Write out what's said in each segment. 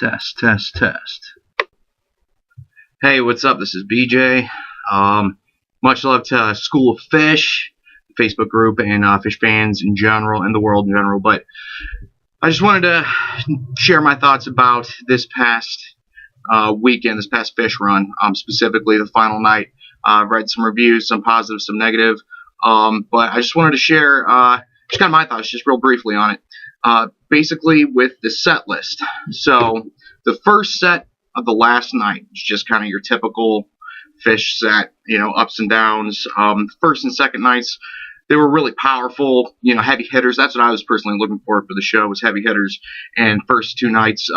Test, test, test. Hey, what's up? This is BJ. Much love to School of Phish, Facebook group, and Phish fans in general, and the world in general. But I just wanted to share my thoughts about this past weekend, this past Phish run, specifically the final night. I've read some reviews, some positive, some negative. But I just wanted to share just kind of my thoughts, just real briefly on it. Basically with the set list. So the first set of the last night is just kind of your typical Phish set, ups and downs. First and second nights, they were really powerful, heavy hitters. That's what I was personally looking for the show, was heavy hitters. And first two nights,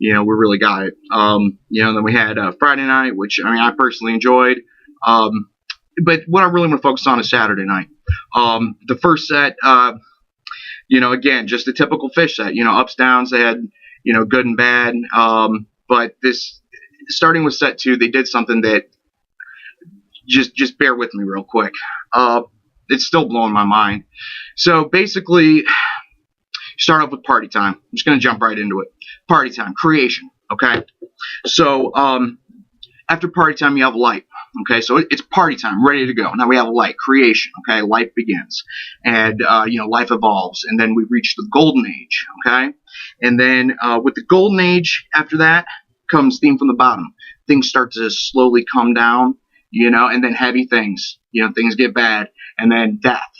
we really got it. Then we had Friday night, which I personally enjoyed. But what I really want to focus on is Saturday night. The first set, again, just a typical Phish set. Ups, downs. They had, good and bad. But this, starting with set two, they did something that just bear with me real quick. It's still blowing my mind. So basically, start off with Party Time. I'm just going to jump right into it. Party Time, creation. Okay. So after Party Time, you have light. Okay, so it's party time, ready to go. Now we have light, creation. Okay, life begins, and life evolves, and then we reach the golden age. Okay, and then with the golden age, after that comes theme from the bottom. Things start to slowly come down, and then heavy things. Things get bad, and then death.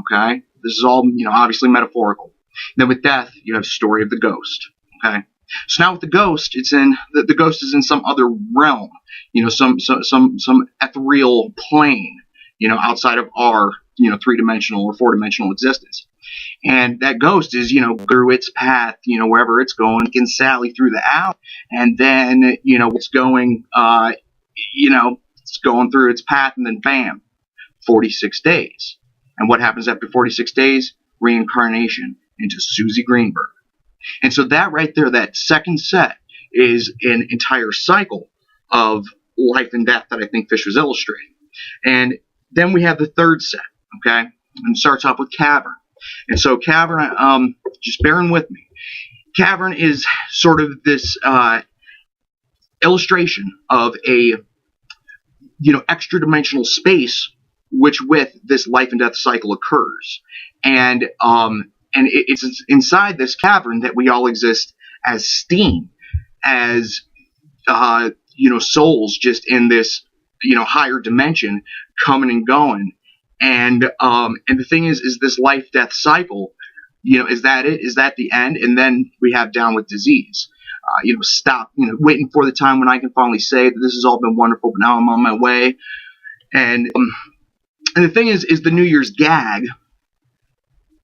Okay, this is all obviously metaphorical. And then with death, you have story of the ghost. Okay. So now with the ghost, it's in the ghost is in some other realm, some ethereal plane, outside of our, three-dimensional or four-dimensional existence. And that ghost is, through its path, wherever it's going, it can sally through the alley, and then, it's going, it's going through its path, and then bam, 46 days. And what happens after 46 days? Reincarnation into Susie Greenberg. And so that right there, that second set, is an entire cycle of life and death that I think Phish was illustrating. And then we have the third set, okay? And it starts off with Cavern. And so Cavern, just bearing with me, Cavern is sort of this illustration of a, extra-dimensional space which with this life and death cycle occurs. And it's inside this cavern that we all exist as steam, as souls just in this higher dimension coming and going. And the thing is this life death cycle, is that it? Is that the end? And then we have down with disease. Stop, waiting for the time when I can finally say that this has all been wonderful, but now I'm on my way. And the thing is the New Year's gag,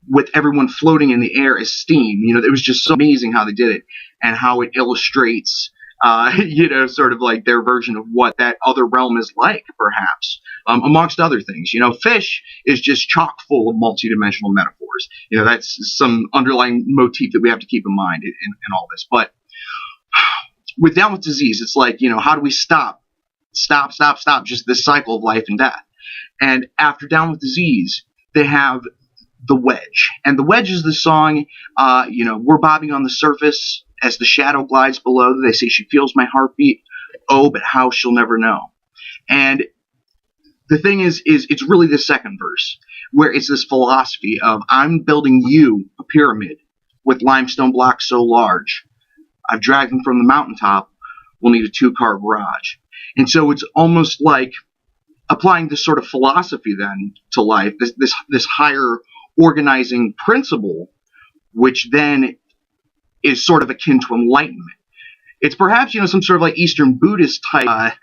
with everyone floating in the air as steam. It was just so amazing how they did it, and how it illustrates, sort of like their version of what that other realm is like, perhaps, amongst other things. Phish is just chock full of multidimensional metaphors. That's some underlying motif that we have to keep in mind in all this. But with Down with Disease, it's like, how do we stop just this cycle of life and death? And after Down with Disease, they have The Wedge. And The Wedge is the song, we're bobbing on the surface as the shadow glides below. They say she feels my heartbeat. Oh, but how she'll never know. And the thing is it's really the second verse, where it's this philosophy of, I'm building you a pyramid with limestone blocks so large. I've dragged them from the mountaintop. We'll need a 2-car garage. And so it's almost like applying this sort of philosophy then to life, this higher organizing principle, which then is sort of akin to enlightenment. It's perhaps, some sort of like Eastern Buddhist type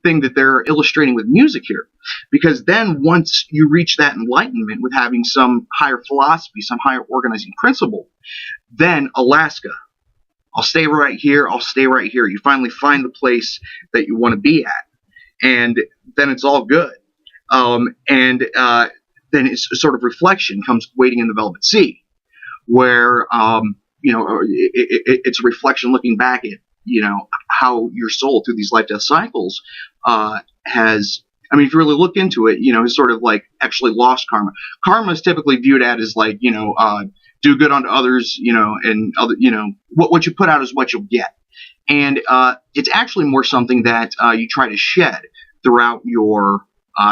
thing that they're illustrating with music here. Because then once you reach that enlightenment with having some higher philosophy, some higher organizing principle, then Alaska, I'll stay right here, you finally find the place that you want to be at. And then it's all good. Then it's a sort of reflection comes Waiting in the Velvet Sea, where, it's a reflection looking back at, how your soul through these life-death cycles has, if you really look into it, has sort of like actually lost karma. Karma is typically viewed at as like, do good unto others, and other, what you put out is what you'll get. And it's actually more something that you try to shed throughout your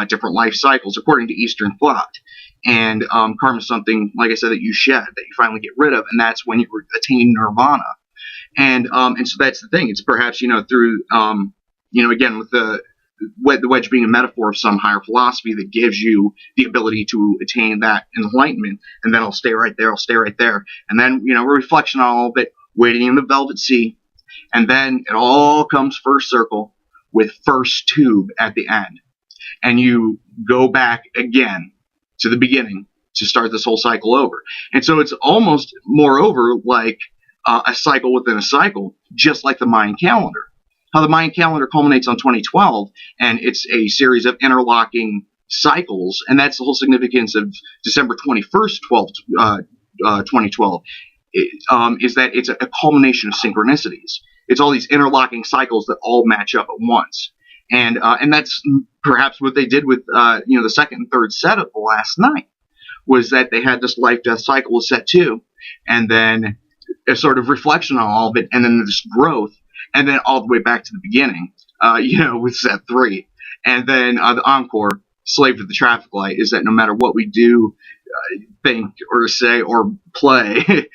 different life cycles, according to Eastern thought. And karma is something, like I said, that you shed, that you finally get rid of, and that's when you attain nirvana. And so that's the thing. It's perhaps, through, again, with the wedge being a metaphor of some higher philosophy that gives you the ability to attain that enlightenment, and then I'll stay right there. And then, a reflection on all of it, waiting in the velvet sea, and then it all comes first circle with first tube at the end. And you go back again to the beginning to start this whole cycle over. And so it's almost, moreover, like a cycle within a cycle, just like the Mayan calendar. How the Mayan calendar culminates on 2012, and it's a series of interlocking cycles, and that's the whole significance of December 21st, 2012, is that it's a culmination of synchronicities. It's all these interlocking cycles that all match up at once. And that's perhaps what they did with the second and third set of the last night, was that they had this life-death cycle with set 2, and then a sort of reflection on all of it, and then this growth, and then all the way back to the beginning, with set 3. And then the encore, slave to the traffic light, is that no matter what we do, think, or say, or play,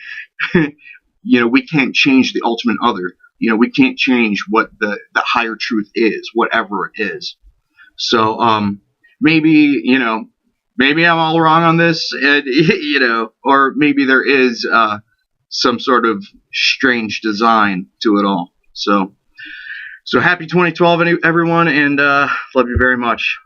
we can't change the ultimate other. We can't change what the higher truth is, whatever it is. So maybe I'm all wrong on this, or maybe there is some sort of strange design to it all. So happy 2012, everyone, and love you very much.